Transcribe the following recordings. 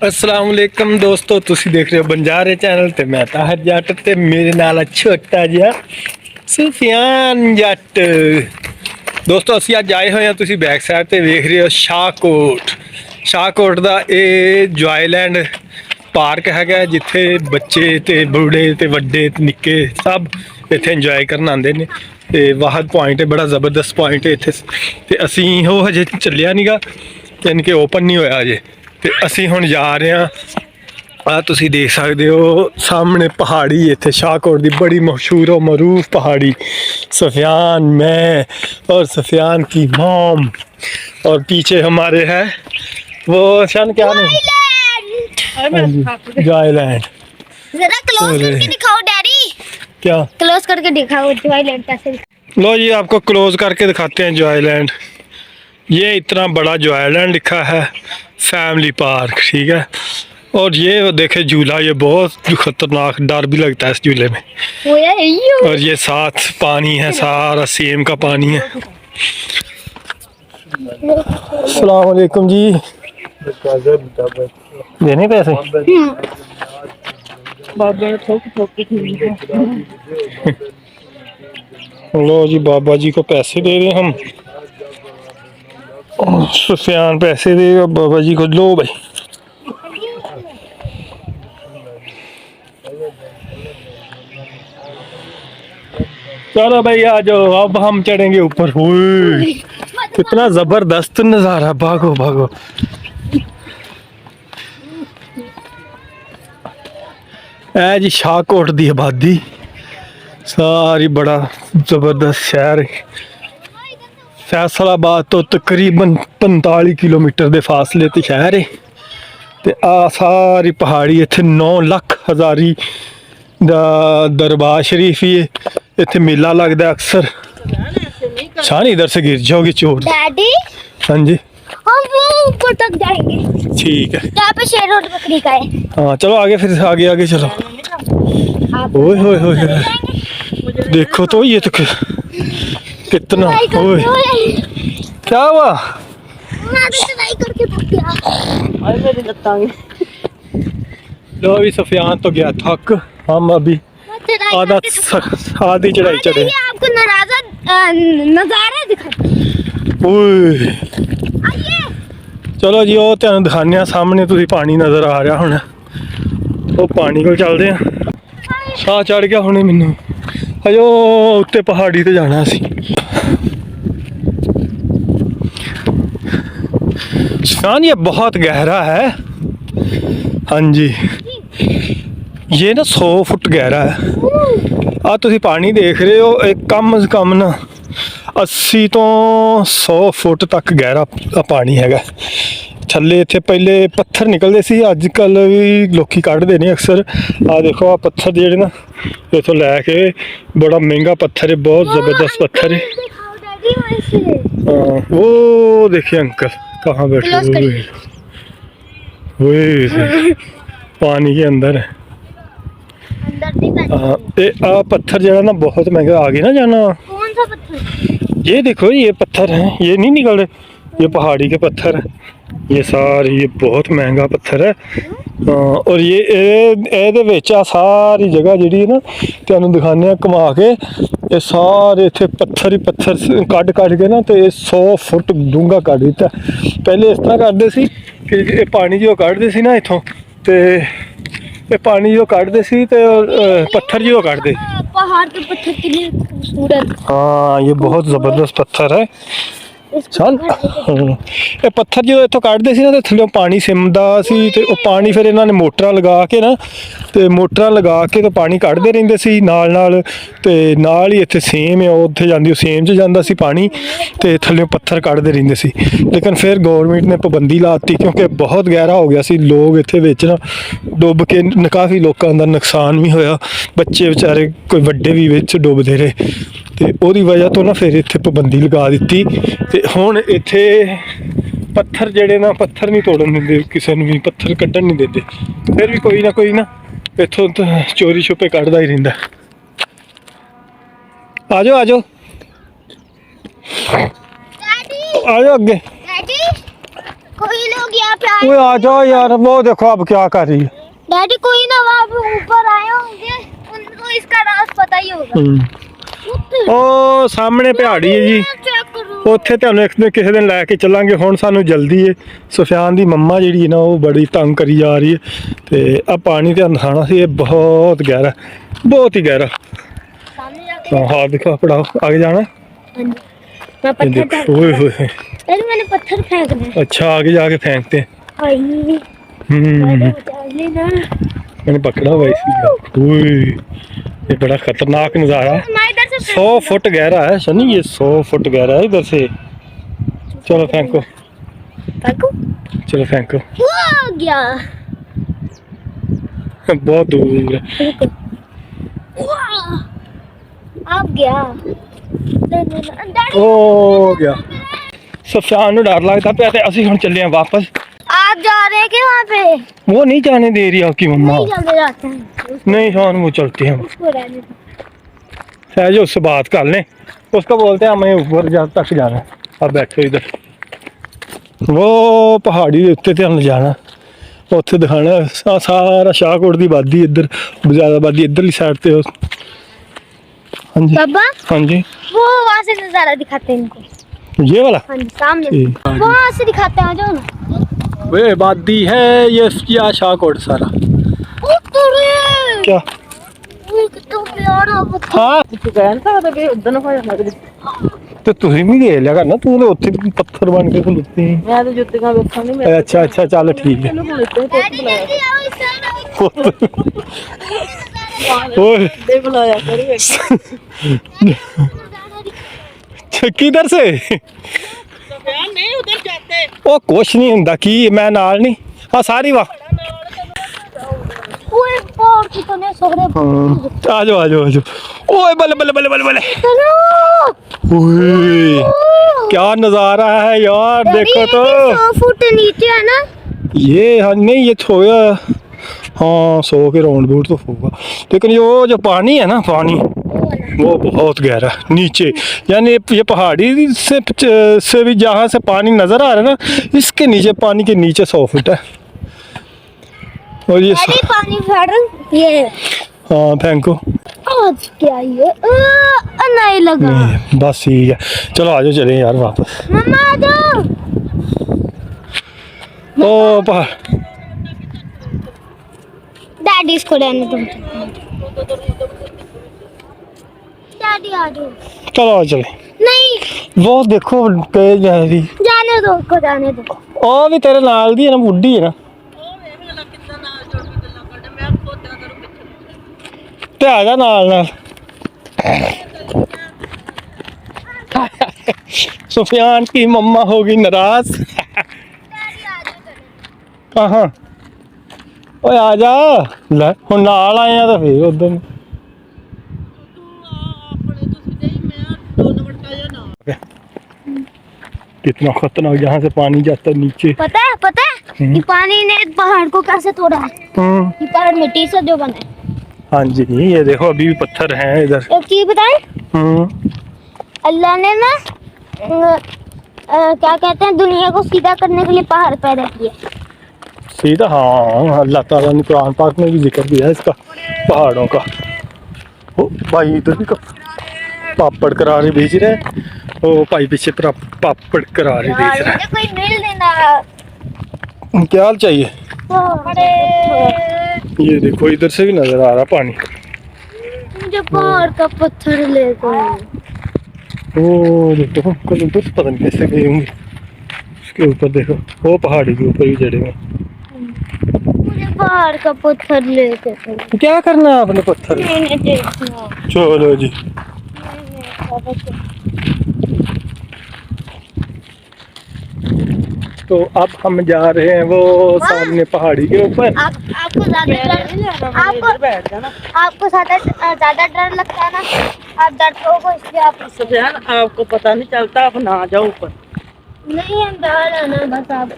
अस्सलाम वालेकुम दोस्तों, ਤੁਸੀਂ ਦੇਖ ਰਹੇ ਹੋ ਬੰਜਾਰੇ ਚੈਨਲ ਤੇ ਮੈਂ ਤਾਹਰ ਜੱਟ ਤੇ ਮੇਰੇ ਨਾਲ ਛੋਟਾ ਜਿਹਾ ਸੁਫਿਆਨ ਜੱਟ। ਦੋਸਤੋ ਅਸੀਂ ਅੱਜ ਆਏ ਹੋਏ ਹਾਂ, ਤੁਸੀਂ ਬੈਕ ਸਾਈਡ ਤੇ ਵੇਖ ਰਹੇ ਹੋ ਸ਼ਾਹਕੋਟ ਦਾ ਇਹ ਜੁਆਇਲੈਂਡ ਪਾਰਕ ਹੈਗਾ ਜਿੱਥੇ ਬੱਚੇ ਤੇ ਬੁੱਢੇ ਤੇ ਵੱਡੇ ਤੇ ਨਿੱਕੇ ਸਭ ਇੱਥੇ ਇੰਜੋਏ ਕਰਨ ਆਉਂਦੇ ਨੇ। ਤੇ ਵਾਹਦ ਪੁਆਇੰਟ ਹੈ, ਬੜਾ ਜ਼ਬਰਦਸਤ ਪੁਆਇੰਟ ਹੈ ਇੱਥੇ। ਤੇ ਅਸੀਂ ਉਹ ਹਜੇ ਚੱਲਿਆ ਨਹੀਂਗਾ, ਯਾਨੀ ਕਿ ਓਪਨ ਨਹੀਂ ਹੋਇਆ ਹਜੇ। ਤੇ ਅਸੀਂ ਹੁਣ ਜਾ ਰਹੇ ਹਾਂ। ਆ ਤੁਸੀਂ ਦੇਖ ਸਕਦੇ ਹੋ सामने पहाड़ी इतने शाहकोट की बड़ी मशहूर और मरूफ पहाड़ी। सुफियान, मैं और सुफियान की मॉम और पीछे हमारे है वो शान क्या नाम, जॉयलैंड। जरा क्लोज करके दिखाओ डैडी। क्या क्लोज करके दिखाओ जॉयलैंड कैसे। लो जी आपको क्लोज करके दिखाते हैं जॉयलैंड। ये इतना बड़ा जॉयलैंड लिखा है, फैमिली पार्क, ठीक है। और ये देखे झूला, ये बहुत खतरनाक, डर भी लगता है इस झूले में। और ये साथ पानी है, सारा सेम का पानी है। अस्सलाम वालेकुम जी, देने पैसे? लो जी बाबा जी को पैसे दे रहे हम। सुफियान पैसे देगा बाबा जी को। लो भाई, चलो भाई आ जाओ, अब हम चढ़ेंगे ऊपर। कितना जबरदस्त नजारा, भागो भागो। ऐ जी शाहकोट दी आबादी सारी, बड़ा जबरदस्त शहर। फैसलाबाद तो तकरीबन 45 किलोमीटर के फासले ते शहर है। ते आ सारी पहाड़ी, इत्थे 9 लाख हज़ारी दा दरबार शरीफ ही है। इत्थे मेला लगता है अक्सर। शान इधर से गिर जाओगी चोट। डैडी हाँ जी, हम वो ऊपर तक जाएंगे, ठीक है। यहाँ पे शेर और बकरी का है। हाँ चलो आगे, फिर आगे आगे चलो। ओए होए होए, देखो तो ये तो कितना, ओए क्या हुआ? मैं भी चढ़ाई करके थक गया। लो अभी सुफियान तो गया थक, हम अभी आधी चढ़ाई चढ़े। आपको नजारा दिखा। ओए चलो जी, वो तुहानू दिखाने सामने, तुसीं पानी नज़र आ रहा होना, वो पानी को चलते हैं। साह चढ़ गया हुणे मैनू, हजो उत्ते पहाड़ी ते जाना असीं। सुफियान ये बहुत गहरा है। हाँ जी, ये ना 100 फुट गहरा है। आ तुसीं पानी देख रहे हो, एक कम से कम ना 80 तो 100 फुट तक गहरा पानी हैगा। थल्ले इत्थे पहले पत्थर निकलते सी, अजकल भी लोग कढ़ते नहीं अक्सर। आ देखो आ पत्थर जेहड़े ना इत्थों लैके, बड़ा महंगा पत्थर है, बहुत ज़बरदस्त पत्थर है। हाँ वो देखिए अंकल कहाँ बैठे हुए, पानी के अंदर है। आ पत्थर जो है ना बहुत महंगा, आगे ना जाना। कौन सा पत्थर? ये देखो ये पत्थर हैं, ये नहीं निकल रहे, ये पहाड़ी के पत्थर हैं ये सारे, ये बहुत महंगा पत्थर है। और ये सारी जगह जी ना तुहानू दिखाने घुमा के, ये सारे इत्थे पत्थर ही पत्थर कट के ना, तो ये 100 फुट डूंगा कट दिता। पहले इस तरह करते सी कि पानी जो कढ़ते सी ना इत्थों, तो ये पानी जो कढ़ते सी ते पत्थर जो कढ़ते। पहाड़ के पत्थर कितने खूबसूरत। हाँ ये बहुत ज़बरदस्त पत्थर है। सन ये पत्थर जो इत्थों कढ़ते सी ना, थल्लों पानी सिमदा सी, ते ओह पानी फिर इन्होंने मोटरां लगा के ना, ते मोटरां लगा के तो पानी कढ़दे रहिंदे सी नाल ते नाल ही इत्थे सेम है, उत्थे जांदी सेम च जांदा सी पानी, ते थल्लों पत्थर कढ़दे रहिंदे सी। लेकिन फिर गौरमेंट ने पाबंदी लाती क्योंकि बहुत गहरा हो गया सी। लोग इत्थे विच ना डुब के काफ़ी लोगों का नुकसान भी होया, बच्चे बेचारे कोई वड्डे भी विच डुबदे रहे, ते ओहदी वजह तो ना फिर इत्थे पाबंदी लगा दित्ती। ते हुण इत्थे पत्थर जेहड़े ना, पत्थर नहीं तोड़न दिंदे, किसी नूं भी पत्थर कड्ढन नहीं दिंदे। फिर भी कोई ना इत्थों चोरी छुपे कढ़दा ही रहिंदा। आ जाओ आ जाओ आ जाओ अगे। कोई लोग यहाँ पे आए। ओए आ जाओ यार, वो देखो अब क्या कर रही है। डैडी कोई ना वहाँ पे ऊपर आए होंगे, उनको इसका राज पता ही होगा। ਉਹ ਸਾਹਮਣੇ ਪਹਾੜੀ ਹੈ ਜੀ, चेक करो। ਉੱਥੇ ਤੁਹਾਨੂੰ ਇੱਕ ਦਿਨ ਕਿਸੇ ਦਿਨ ਲੈ ਕੇ ਚੱਲਾਂਗੇ। ਹੁਣ ਸਾਨੂੰ ਜਲਦੀ ਹੈ। ਸੁਫਿਆਨ ਦੀ ਮੰਮਾ ਜਿਹੜੀ ਹੈ ਨਾ ਉਹ ਬੜੀ ਤੰਗ ਕਰੀ ਜਾ ਰਹੀ ਹੈ ਤੇ ਆ ਪਾਣੀ ਤੇ ਨਹਾਣਾ ਸੀ, ਇਹ ਬਹੁਤ ਗਹਿਰਾ, ਬਹੁਤ ਹੀ ਗਹਿਰਾ। सामने जाके ਹਾਂ ਦੇਖੋ ਪੜਾਓ आगे जाना। हाँ जी। मैं ये पत्थर देखो, डाल- ओए होए, अरे मैंने पत्थर फेंकना है। अच्छा आगे जाके फेंकते हैं। आई, मैंने उतार लेना। मैंने पकड़ा हुआ इसलिए। ओए ये बड़ा खतरनाक नज़ारा। मैं इधर से 100 फुट गहरा है सनी, ये 100 फुट गहरा है इधर से। चलो फेंको, फेंकूं? चलो फेंको। वो आ गया। बहुत दूर है। वाह, आ गया। डैडी हो गया। सुफियान ਨੂੰ डर लगता ਪਿਆ ਤੇ ਅਸੀਂ ਹੁਣ ਚੱਲੇ ਆਂ वापस। आप जा रहे हैं क्या वहाँ पे? वो नहीं जाने दे रही आपकी मम्मा। नहीं चले जाते हैं। नहीं शान वो चलते हैं। उसको रहने दो। सहज उससे बात कर लें, उसको बोलते हैं हमें ऊपर तक जाना है। अब बैठो इधर, वो पहाड़ी के उत्ते ध्यान जाना, उत्थे दिखाना सारा शाहकोट की आबादी इधर, ज्यादा आबादी इधरली साइड पे। हाँ जी पापा हाँ जी, वो वहाँ से नजारा दिखाते हैं इनको। ये वाला हाँ जी सामने ठीक। वहाँ से दिखाते हैं, जाओ ना। वे आबादी है ये शाहकोट सारा। ओ तुरे, क्या वो कितना प्यारा पत्थर। हाँ ਕਹਿ ਨਹੀਂ ਸਕਦਾ ਕਿ ਉਦੋਂ ਹੋਇਆ ਲੱਗਦੀ। ਤੇ ਤੁਸੀਂ ਵੀ ਦੇਖ ਲਿਆ ਕਰਨਾ, ਤੂੰ ਤੇ ਉੱਥੇ ਪੱਥਰ ਬਣ ਕੇ ਖਲੋਤੀ। ਮੈਂ ਤਾਂ ਜੁੱਤੀਆਂ ਵੇਖਣ ਨਹੀਂ ਮੈਂ ਅੱਛਾ ਅੱਛਾ ਚੱਲ ਠੀਕ ਹੈ। ਤੈਨੂੰ ਬੁਲਾਇਆ डैडी जल्दी आओ इस साइड। ओए ਤੇ ਬੁਲਾਇਆ ਕਰੀ किधर से ਨਹੀਂ ਉਧਰ ਜਾਂਦੇ ਉਹ ਕੁਛ ਨਹੀਂ ਹੁੰਦਾ, ਕੀ ਮੈਂ ਨਾਲ ਨਹੀਂ ਆ ਸਾਰੀ ਵਾ। ओए और कितने सोरे। ਆ ਜਾਓ ਆ ਜਾਓ ਆ ਜਾਓ। ਓਏ ਬੱਲੇ ਬੱਲੇ ਬੱਲੇ ਬੱਲੇ ਬੱਲੇ। चलो। ओए क्या नजारा है यार, देखो तो। 100 फुट नीचे है ना। ये हाँ नहीं ये होगा, हाँ 100 के राउंड बूट तो होगा, लेकिन ये वो जो पानी है ना, पानी वो बहुत गहरा है नीचे। यानी ये पहाड़ी से भी जहाँ से पानी नज़र आ रहा है ना, इसके नीचे पानी के नीचे 100 फुट है। और ये डैडी पानी फेंक ये। हाँ फेंको। आज क्या ये नहीं लगा। नहीं बस ठीक है, चलो आ जाओ चलें यार वापस। मम्मा आ जाओ। ओ पहाड़ डैडी इसको रहने दो। डैडी आ जाओ। चलो आ चले। नहीं वो देखो तेज जा रही, जाने दो उसको, जाने दो। ਉਹ ਵੀ ਤੇਰੇ ਨਾਲ ਦੀ ਹੈ ਨਾ, ਬੁੱਢੀ ਹੈ ਨਾ। ਤੇ ਆ ਜਾ ਨਾਲ ਨਾਲ। सुफियान की मम्मा होगी नाराज। कहाँ ओए आ जा ले, हुण नाल आए आ तो फिर उधर कितना खतरनाक, जहाँ से पानी जाता है नीचे। पता है ये पानी ने पहाड़ को कैसे तोड़ा है। ये पहाड़ मिट्टी से जो बना है। हाँ जी ये देखो अभी भी पत्थर हैं इधर। एक चीज बताएं, अल्लाह ने ना क्या कहते हैं, दुनिया को सीधा करने के लिए पहाड़ पैदा किए। सीधा हाँ, अल्लाह ताला ने कुरान पाक में भी जिक्र किया है इसका, पहाड़ों का। ओ भाई इधर भी पापड़ करारे भेज रहे हैं, ओ भाई पीछे पापड़ करारे भेज रहे मुझे कोई मिल देना। हैं। क्या हाल चाहिए? ये देखो इधर से भी नजर आ रहा पानी। मुझे पहाड़ का पत्थर ले गए। ओ देखो कल उधर पता नहीं कैसे गए होंगे, उसके ऊपर देखो वो पहाड़ी के ऊपर ही चढ़े हुए। मुझे पहाड़ का पत्थर ले गए। तो क्या करना है आपने पत्थर? मैंने देखा। चलो जी तो अब हम जा रहे हैं वो सामने पहाड़ी के ऊपर। आपको ज्यादा डर, बैठ जाना आपको ज्यादा डर लगता है ना, आप डरते हो इसलिए आप सुफियान आपको पता नहीं चलता, आप ना जाओ ऊपर। नहीं। हम डर है ना बस, आप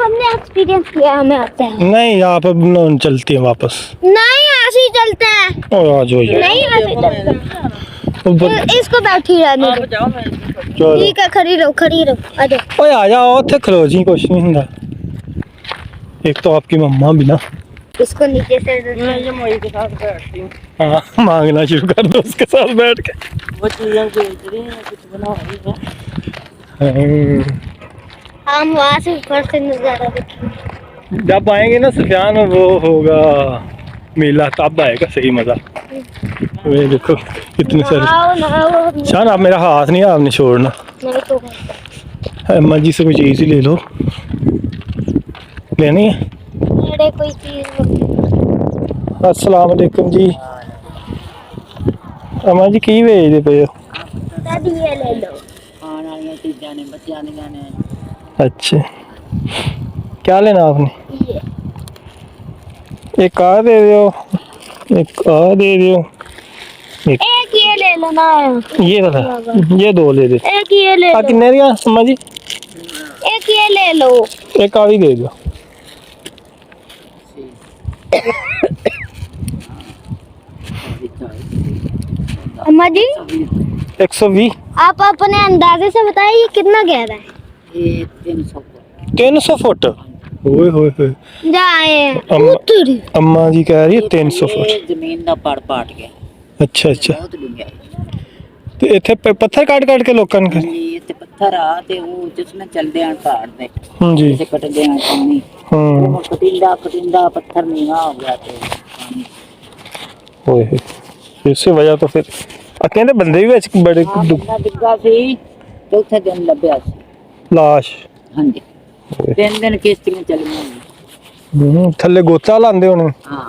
हमने एक्सपीरियंस किया, हमें आता है। नहीं आप अब न चलते हैं वापस। नहीं ऐसे ही चलते हैं। और आ जाओ यार। नहीं ऐसे ही चलते हैं। ऊपर इसको बैठी रहने आप दो। जाओ मैं इसको चलो ठीक है, खड़ी रहो आ जाओ। ओए आ जाओ ਉੱਥੇ ਖਲੋ ਜੀ ਕੁਛ ਨਹੀਂ ਹੁੰਦਾ एक तो आपकी मम्मा भी ना इसको नीचे से मैं ये मोई के साथ बैठती हूँ। हाँ मांगना शुरू कर दो उसके साथ बैठ के वो चीजें बेच रही हैं, कुछ बना रही है। हाँ। हम वहाँ से ऊपर से नजारा देखेंगे। जब आएंगे ना सुफियान वो होगा मेला तब आएगा सही मजा ये देखो कितने सारे नहाओ शान आप मेरा हाथ नहीं आपने छोड़ना नहीं तो अम्मा जी से कोई चीज़ ही ले लो लेनी है मेरे कोई चीज अस्सलाम वालेकुम जी अम्मा जी की भेजते पे हो दादी ये ले लो। खाने वाली चीजें ने बच्चों ने जाने अच्छा क्या लेना आपने ये एक आ दे दो एक आ दे दो एक ये ले लो ना। ये वाला ये दो ले दे एक ये ले आ लो। किन्ने दिया अम्मा जी एक ये ले लो। एक आ भी दे दो अम्मा जी 120 आप अपने अंदाजे से बताइए ये कितना गहरा है। ये 300 300 फुट ओए होए होए जाए अम्मा उतरी अम्मा जी कह रही है 300 फुट जमीन का पाट गया अच्छा अच्छा बहुत डूंगा ਤੇ ਇੱਥੇ ਪੱਥਰ ਕੱਟ ਕੇ ਲੋਕਾਂ ਨੇ ਇਹ ਤੇ ਪੱਥਰ ਆ ਤੇ ਉਹ ਜਿਸਨੇ ਚੱਲਦੇ ਆਂ ਪਹਾੜ ਦੇ ਹਾਂਜੀ ਜਿਸੇ ਕੱਟਦੇ ਆਂ ਪਾਣੀ ਹੂੰ ਉਹ ਕਟਿੰਦਾ ਪੱਥਰ ਨੀਵਾ ਹੋ ਗਿਆ ਤੇ ਪਾਣੀ ਹੋਏ ਹੋਏ ਇਸੇ ਵਜ੍ਹਾ ਤੋਂ ਫਿਰ ਆ ਕਹਿੰਦੇ ਬੰਦੇ ਵੀ ਵਿੱਚ ਬੜੇ ਬੰਦਾ ਡਿੱਗਾ ਸੀ ਚੌਥੇ ਦਿਨ ਲੱਭਿਆ ਸੀ ਲਾਸ਼ ਹਾਂਜੀ ਹੋਏ। 3 ਦਿਨ ਕਿਸ਼ਤੀਆਂ ਚੱਲੀਆਂ ਥੱਲੇ ਗੋਤਾ ਲਾਉਂਦੇ ਹੋਣੇ ਹਾਂ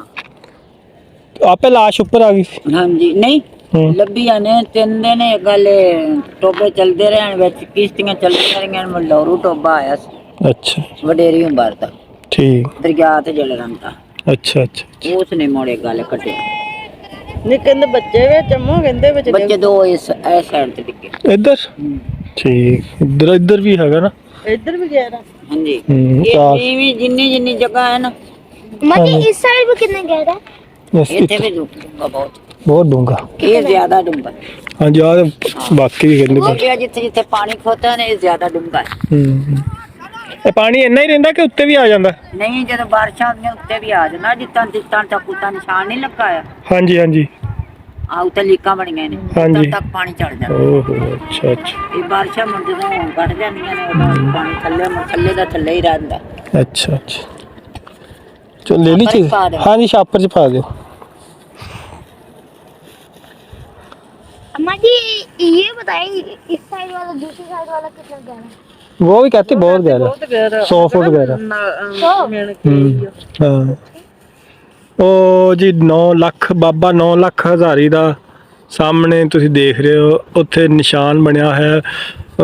ਆਪੇ ਲਾਸ਼ ਉੱਪਰ ਆ ਗਈ ਸੀ ਹਾਂਜੀ ਨਹੀਂ ਹੂੰ ਲੱਭੀਆਂ ਨੇ 3 ਦਿਨ ਇਹ ਗੱਲ ਟੋਬੇ ਚੱਲਦੇ ਰਹਿਣ ਵਿੱਚ ਕਿਸ਼ਤੀਆਂ ਚੱਲਦੀਆਂ ਰਹੀਆਂ ਮਲੌਰੂ ਟੋਬਾ ਆਇਆ ਸੀ ਅੱਛਾ ਵਡੇਰੀ ਉਮਰ ਦਾ ਠੀਕ ਦਰਿਆ ਤੇ ਜਲ ਰੰਦਾ ਅੱਛਾ ਅੱਛਾ ਉਸ ਨੇ ਮੋੜੇ ਗੱਲ ਕੱਟਿਆ ਨਹੀਂ ਕਹਿੰਦੇ ਬੱਚੇ ਵਿੱਚ ਅੰਮੋ ਕਹਿੰਦੇ ਵਿੱਚ ਬੱਚੇ ਦੋ ਇਸ ਸਾਈਡ ਤੇ ਡਿੱਗੇ ਇੱਧਰ ਠੀਕ ਇੱਧਰ ਵੀ ਹੈਗਾ ਨਾ ਇੱਧਰ ਵੀ ਗਿਆ ਨਾ ਹਾਂਜੀ ਚਾਰ ਇਹ ਵੀ ਜਿੰਨੀ ਜਗ੍ਹਾ ਹੈ ਨਾ अम्मा जी इस साइड भी कितना गहरा है। ਇੱਥੇ ਵੀ ਡੂੰਗਾ ਬਹੁਤ ਬਹੁਤ ਡੂੰਗਾ ਇਹ ਜ਼ਿਆਦਾ ਡੂੰਗਾ ਹਾਂਜੀ ਆ ਬਾਕੀ ਵੀ ਕਹਿੰਦੇ ਉਹ ਵੀ ਜਿੱਥੇ ਜਿੱਥੇ ਪਾਣੀ ਖੋਤਾ ਨੇ ਇਹ ਜ਼ਿਆਦਾ ਡੂੰਗਾ ਹੈ ਹੂੰ ਇਹ ਪਾਣੀ ਇੰਨਾ ਹੀ ਰਹਿੰਦਾ ਕਿ ਉੱਤੇ ਵੀ ਆ ਜਾਂਦਾ ਨਹੀਂ ਜਦੋਂ ਬਾਰਿਸ਼ਾਂ ਹੁੰਦੀਆਂ ਉੱਤੇ ਵੀ ਆ ਜਾਂਦਾ ਜਿੱਤਾਂ ਤੱਕ ਨਿਸ਼ਾਨ ਨਹੀਂ ਲੱਗਾ ਆ ਹਾਂਜੀ ਹਾਂਜੀ ਆ ਉੱਤੇ ਲੀਕਾਂ ਬਣੀਆਂ ਨੇ ਹਾਂਜੀ। ਉੱਤੋਂ ਤੱਕ ਪਾਣੀ ਚੜ ਜਾਂਦਾ ਓਹੋ ਅੱਛਾ ਅੱਛਾ ਇਹ ਬਾਰਿਸ਼ਾਂ ਮੁੜ ਜਦੋਂ ਕੱਢ ਜਾਂਦੀਆਂ ਨੇ ਉਹਦਾ ਪਾਣੀ ਥੱਲੇ ਦਾ ਥੱਲੇ ਹੀ ਰਹਿੰਦਾ अच्छा अच्छा चलो ले ली छापर चीज च पा दो। हाँ जी छापर च पा दो अम्मा जी ये बताइए इस साइड वाला दूसरी साइड वाला कितना गहरा है। वो भी कहते बहुत गहरा ਗਹਿਰਾ 100 फुट गहरा हाँ ਉਹ ਜੀ 9 ਲੱਖ ਬਾਬਾ 9 ਲੱਖ ਹਜ਼ਾਰੀ ਦਾ ਸਾਹਮਣੇ ਤੁਸੀਂ ਦੇਖ ਰਹੇ ਹੋ ਉੱਥੇ ਨਿਸ਼ਾਨ ਬਣਿਆ ਹੈ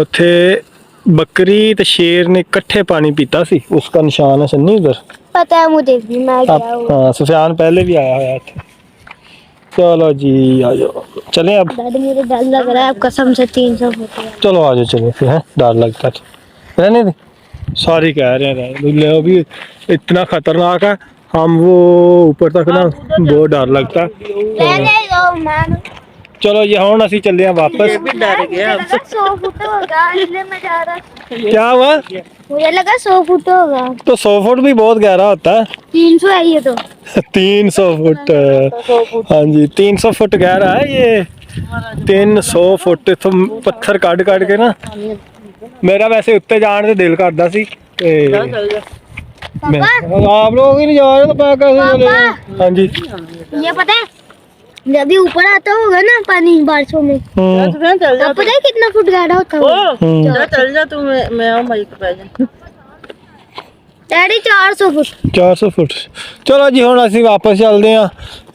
ਉੱਥੇ ਬੱਕਰੀ ਤੇ ਸ਼ੇਰ ਨੇ ਇਕੱਠੇ ਪਾਣੀ ਪੀਤਾ ਸੀ ਉਸका निशान है सन्नी उधर पता है मुझे भी मैं गया हूँ। हाँ सुफियान पहले भी आया हुआ था चलो जी आ जाओ चलें अब दादी मुझे डर लग रहा है अब कसम से 300 फुट है। चलो आ जाओ चलिए फिर है डर लगता है रहने दे सारी कह रहे हैं रहने दो, अभी इतना खतरनाक है हम वो ऊपर तक ना बहुत डर लगता है रहने दो मैम। चलो जी हूँ असी चले हैं वापस भी डर गया मुझे लगा 100 फुट होगा इसलिए मैं जा रहा था। क्या हुआ मुझे लगा 100 फुट होगा। तो 100 फुट भी बहुत गहरा होता है 300 है ये तो। 300 फुट हाँ जी 300 फुट गहरा है ये 300 फुट तो पत्थर काट के ना मेरा वैसे उत्ते जाने से दिल करता सी ते मैं आप लोग ही नहीं जा रहे तो मैं कैसे चले हाँ जी ये पता है जब भी ऊपर आता होगा ना पानी बारिशों में चल जा तब पता है कितना फुट गहरा होता होगा। चल जा तू मैं आऊं माइक पे जा डैडी 400 फुट। 400 ਫੁੱਟ ਚਲੋ ਜੀ ਹੁਣ ਅਸੀਂ ਵਾਪਸ ਚੱਲਦੇ ਹਾਂ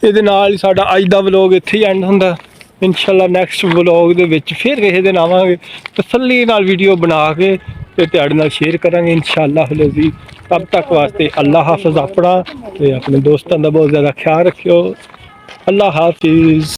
ਇਹਦੇ ਨਾਲ ਹੀ ਸਾਡਾ ਅੱਜ ਦਾ ਵਲੌਗ ਇੱਥੇ ਹੀ ਐਂਡ ਹੁੰਦਾ ਇਨਸ਼ਾਅੱਲਾ ਨੈਕਸਟ ਵਲੌਗ ਦੇ ਵਿੱਚ ਫਿਰ ਕਿਸੇ ਦਿਨ ਆਵਾਂਗੇ ਤਸੱਲੀ ਨਾਲ ਵੀਡੀਓ ਬਣਾ ਕੇ ਤੇ ਤੁਹਾਡੇ ਨਾਲ ਸ਼ੇਅਰ ਕਰਾਂਗੇ ਇਨਸ਼ਾਅੱਲਾ ਹਲਜ਼ੀ ਤਬ ਤੱਕ ਵਾਸਤੇ ਅੱਲਾ ਹਾਫਿਜ਼ ਆਪਣਾ ਤੇ ਆਪਣੇ ਦੋਸਤਾਂ ਦਾ ਬਹੁਤ ਜ਼ਿਆਦਾ ਖਿਆਲ ਰੱਖਿਓ ਅੱਲਾ ਹਾਫਿਜ਼।